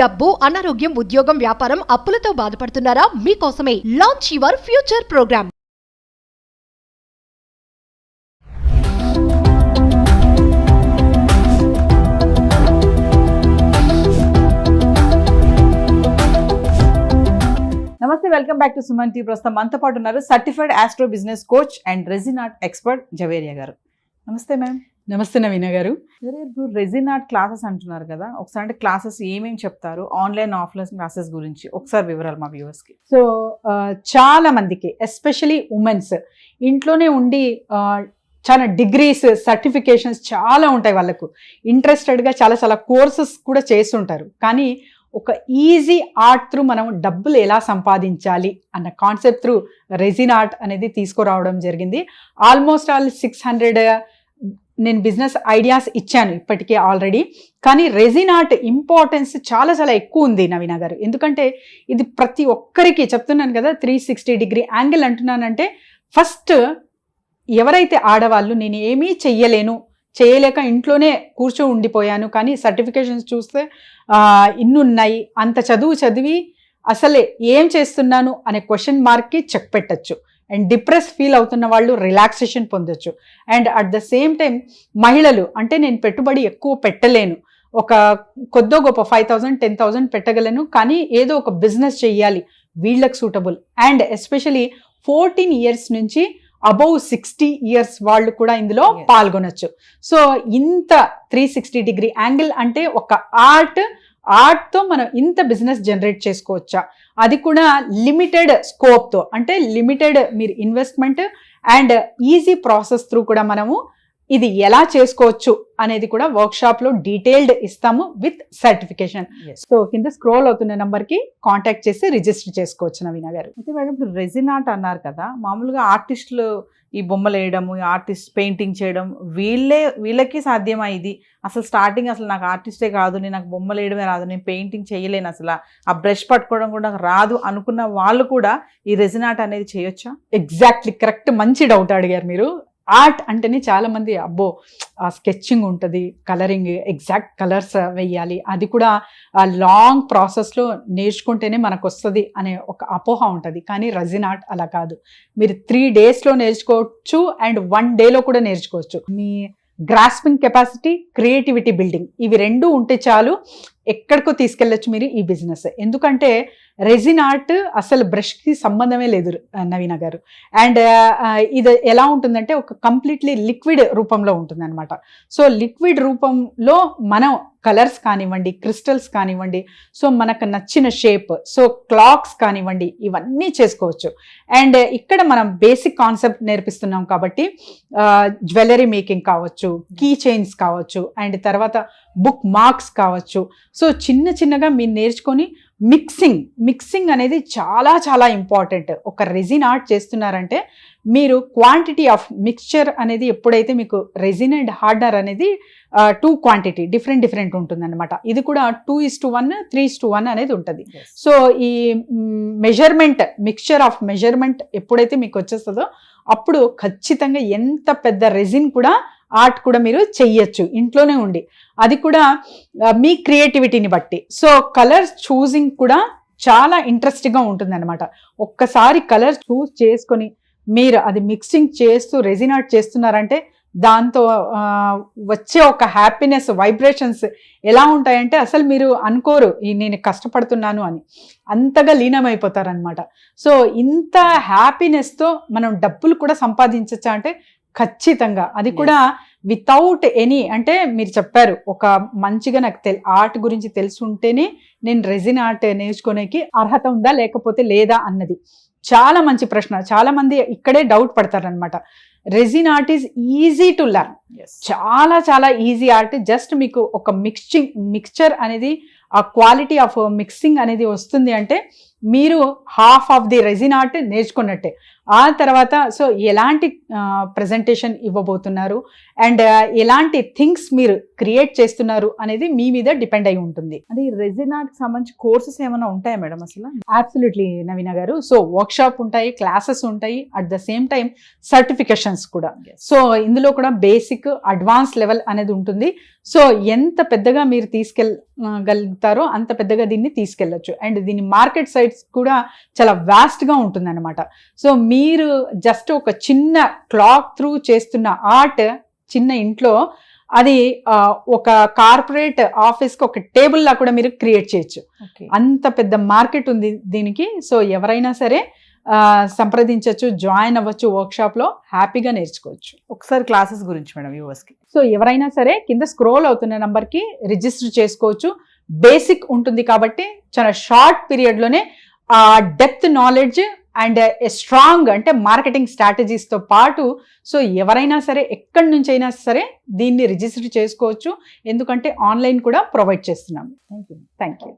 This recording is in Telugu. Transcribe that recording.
డబ్బు, అనారోగ్యం, ఉద్యోగం, వ్యాపారం, అప్పులతో బాధపడుతున్నారా? మీకోసమే లాంచ్ యువర్ ఫ్యూచర్ ప్రోగ్రామ్. నమస్తే, welcome back to Suman T. ప్రస్తుతం మనతో పాటు ఉన్నారు certified astro business coach and resin art expert Javeria garu. నమస్తే మ్యామ్. నమస్తే నవీన గారు. ఇప్పుడు రెజిన్ ఆర్ట్ క్లాసెస్ అంటున్నారు కదా, ఒకసారి అంటే క్లాసెస్ ఏమేమి చెప్తారు, ఆన్లైన్ ఆఫ్లైన్ క్లాసెస్ గురించి ఒకసారి వివరాలు మా వ్యూవర్స్కి. సో చాలా మందికి ఎస్పెషలీ ఉమెన్స్ ఇంట్లోనే ఉండి చాలా డిగ్రీస్ సర్టిఫికేషన్స్ చాలా ఉంటాయి, వాళ్ళకు ఇంట్రెస్టెడ్గా చాలా చాలా కోర్సెస్ కూడా చేస్తుంటారు. కానీ ఒక ఈజీ ఆర్ట్ త్రూ మనం డబ్బులు ఎలా సంపాదించాలి అన్న కాన్సెప్ట్ త్రూ రెజిన్ ఆర్ట్ అనేది తీసుకురావడం జరిగింది. ఆల్మోస్ట్ ఆల్ 600 నేను బిజినెస్ ఐడియాస్ ఇచ్చాను ఇప్పటికే ఆల్రెడీ. కానీ రెజిన్ ఆర్ట్ ఇంపార్టెన్స్ చాలా చాలా ఎక్కువ ఉంది నవీన గారు. ఎందుకంటే ఇది ప్రతి ఒక్కరికి చెప్తున్నాను కదా, 360 డిగ్రీ యాంగిల్ అంటున్నానంటే, ఫస్ట్ ఎవరైతే ఆడవాళ్ళు నేను ఏమీ చేయలేక ఇంట్లోనే కూర్చో ఉండిపోయాను, కానీ సర్టిఫికేషన్స్ చూస్తే ఇన్ని ఉన్నాయి, అంత చదివి అసలే ఏం చేస్తున్నాను అనే క్వశ్చన్ మార్క్కి చెక్ పెట్టచ్చు. అండ్ డిప్రెస్ ఫీల్ అవుతున్న వాళ్ళు రిలాక్సేషన్ పొందొచ్చు. And at the same time మహిళలు అంటే నేను పెట్టుబడి ఎక్కువ పెట్టలేను, ఒక కొద్దో గొప్ప 5,000 10,000 పెట్టగలను, కానీ ఏదో ఒక బిజినెస్ చెయ్యాలి, వీళ్ళకి సూటబుల్. అండ్ ఎస్పెషలీ 14 ఇయర్స్ నుంచి అబౌవ్ 60 ఇయర్స్ వాళ్ళు కూడా ఇందులో పాల్గొనొచ్చు. సో ఇంత 360 డిగ్రీ యాంగిల్ అంటే ఒక ఆర్ట్తో మనం ఇంత బిజినెస్ జనరేట్ చేసుకోవచ్చా, అది కూడా లిమిటెడ్ స్కోప్తో, అంటే లిమిటెడ్ మీరు investment and easy process through కూడా మనము ఇది ఎలా చేసుకోవచ్చు అనేది కూడా వర్క్షాప్లో డీటెయిల్డ్ ఇస్తాము విత్ సర్టిఫికేషన్. సో కింద స్క్రోల్ అవుతున్న నెంబర్కి కాంటాక్ట్ చేసి రిజిస్టర్ చేసుకోవచ్చు నవీన గారు. అయితే మేడం, ఇప్పుడు రెజిన్ ఆర్ట్ అన్నారు కదా, మామూలుగా ఆర్టిస్టులు ఈ బొమ్మలు వేయడము, ఆర్టిస్ట్ పెయింటింగ్ చేయడం వీళ్ళకి సాధ్యమా ఇది? అసలు స్టార్టింగ్ అసలు నాకు ఆర్టిస్టే కాదు, నాకు బొమ్మలు వేయడమే రాదు, నేను పెయింటింగ్ చేయలేను, అసలు ఆ బ్రష్ పట్టుకోవడం కూడా నాకు రాదు అనుకున్న వాళ్ళు కూడా ఈ రెజిన్ ఆర్ట్ అనేది చేయొచ్చా? ఎగ్జాక్ట్లీ కరెక్ట్, మంచి డౌట్ అడిగారు మీరు. ఆర్ట్ అంటేనే చాలా మంది అబ్బో స్కెచ్చింగ్ ఉంటుంది, కలరింగ్, ఎగ్జాక్ట్ కలర్స్ వేయాలి, అది కూడా లాంగ్ ప్రాసెస్లో నేర్చుకుంటేనే మనకు వస్తుంది అనే ఒక అపోహ ఉంటుంది. కానీ రెజిన్ ఆర్ట్ అలా కాదు, మీరు 3 డేస్లో నేర్చుకోవచ్చు అండ్ 1 డేలో కూడా నేర్చుకోవచ్చు. మీ గ్రాస్పింగ్ కెపాసిటీ, క్రియేటివిటీ బిల్డింగ్, ఇవి 2 ఉంటే చాలు, ఎక్కడికో తీసుకెళ్ళచ్చు మీరు ఈ బిజినెస్. ఎందుకంటే రెజిన్ ఆర్ట్ అసలు బ్రష్కి సంబంధమే లేదు నవీన గారు. అండ్ ఇది ఎలా ఉంటుందంటే ఒక కంప్లీట్లీ లిక్విడ్ రూపంలో ఉంటుంది అనమాట. సో లిక్విడ్ రూపంలో మనం కలర్స్ కానివ్వండి, క్రిస్టల్స్ కానివ్వండి, సో మనకు నచ్చిన షేప్, సో క్లాక్స్ కానివ్వండి, ఇవన్నీ చేసుకోవచ్చు. అండ్ ఇక్కడ మనం బేసిక్ కాన్సెప్ట్ నేర్పిస్తున్నాం కాబట్టి జ్యువెలరీ మేకింగ్ కావచ్చు, కీ చైన్స్ కావచ్చు, అండ్ తర్వాత బుక్ మార్క్స్ కావచ్చు. సో చిన్నగా మీరు నేర్చుకొని మిక్సింగ్ అనేది చాలా చాలా ఇంపార్టెంట్. ఒక రెజిన్ ఆర్ట్ చేస్తున్నారంటే మీరు క్వాంటిటీ ఆఫ్ మిక్స్చర్ అనేది ఎప్పుడైతే మీకు రెజిన్ అండ్ హార్డనర్ అనేది 2 క్వాంటిటీ డిఫరెంట్ ఉంటుంది అనమాట. ఇది కూడా 2:1 3:1 అనేది ఉంటుంది. సో ఈ మిక్స్చర్ ఆఫ్ మెజర్మెంట్ ఎప్పుడైతే మీకు వచ్చేస్తుందో అప్పుడు ఖచ్చితంగా ఎంత పెద్ద రెజిన్ కూడా ఆర్ట్ కూడా మీరు చెయ్యొచ్చు ఇంట్లోనే ఉండి, అది కూడా మీ క్రియేటివిటీని బట్టి. సో కలర్స్ చూసింగ్ కూడా చాలా ఇంట్రెస్టింగ్గా ఉంటుంది అనమాట. ఒక్కసారి కలర్స్ చూస్ చేసుకొని మీరు అది మిక్సింగ్ చేస్తూ రెజిన్ ఆర్ట్ చేస్తున్నారంటే దాంతో వచ్చే ఒక హ్యాపీనెస్, వైబ్రేషన్స్ ఎలా ఉంటాయంటే అసలు మీరు అనుకోరు నేను కష్టపడుతున్నాను అని, అంతగా లీనమైపోతారనమాట. సో ఇంత హ్యాపీనెస్తో మనం డబ్బులు కూడా సంపాదించచ్చా అంటే ఖచ్చితంగా, అది కూడా వితౌట్ ఎనీ, అంటే మీరు చెప్పారు ఒక మంచిగా నాకు ఆర్ట్ గురించి తెలుసుంటేనే నేను రెజిన్ ఆర్ట్ నేర్చుకోనేకి అర్హత ఉందా లేకపోతే లేదా అన్నది చాలా మంచి ప్రశ్న. చాలా మంది ఇక్కడే డౌట్ పడతారనమాట. Resin art is easy to learn, చాలా చాలా ఈజీ ఆర్ట్. జస్ట్ మీకు ఒక మిక్స్చర్ అనేది, ఆ క్వాలిటీ ఆఫ్ మిక్సింగ్ అనేది వస్తుంది అంటే మీరు half of the resin art నేర్చుకున్నట్టే. ఆ తర్వాత సో ఎలాంటి ప్రజెంటేషన్ ఇవ్వబోతున్నారు అండ్ ఎలాంటి థింగ్స్ మీరు క్రియేట్ చేస్తున్నారు అనేది మీ మీద డిపెండ్ అయి ఉంటుంది. అది రెజిన్ ఆర్ట్ సంబంధించి కోర్సెస్ ఏమైనా ఉంటాయా మేడం అసలు? అబ్సల్యూట్లీ నవీన గారు. సో వర్క్షాప్ ఉంటాయి, క్లాసెస్ ఉంటాయి, at the same time certifications కూడా. సో ఇందులో కూడా బేసిక్ అడ్వాన్స్ లెవెల్ అనేది ఉంటుంది. సో ఎంత పెద్దగా మీరు తీసుకెళ్ళగలుగుతారో అంత పెద్దగా దీన్ని తీసుకెళ్ళచ్చు. అండ్ దీని మార్కెట్ సైడ్స్ కూడా చాలా వాస్ట్గా ఉంటుంది అనమాట. సో మీరు జస్ట్ ఒక చిన్న క్లాక్ త్రూ చేస్తున్న ఆర్ట్ చిన్న ఇంట్లో అది ఒక కార్పొరేట్ ఆఫీస్కి ఒక టేబుల్ లా కూడా మీరు క్రియేట్ చేయొచ్చు. అంత పెద్ద మార్కెట్ ఉంది దీనికి. సో ఎవరైనా సరే సంప్రదించవచ్చు, జాయిన్ అవ్వచ్చు, వర్క్షాప్లో హ్యాపీగా నేర్చుకోవచ్చు. ఒకసారి క్లాసెస్ గురించి మేడం వ్యూవర్స్కి. సో ఎవరైనా సరే కింద స్క్రోల్ అవుతున్న నెంబర్కి రిజిస్టర్ చేసుకోవచ్చు. బేసిక్ ఉంటుంది కాబట్టి చాలా షార్ట్ పీరియడ్లోనే ఆ డెప్త్ నాలెడ్జ్ అండ్ స్ట్రాంగ్ అంటే మార్కెటింగ్ స్ట్రాటజీస్తో పాటు సో ఎవరైనా సరే ఎక్కడి నుంచి అయినా సరే దీన్ని రిజిస్టర్ చేసుకోవచ్చు. ఎందుకంటే ఆన్లైన్ కూడా ప్రొవైడ్ చేస్తున్నాము. Thank you.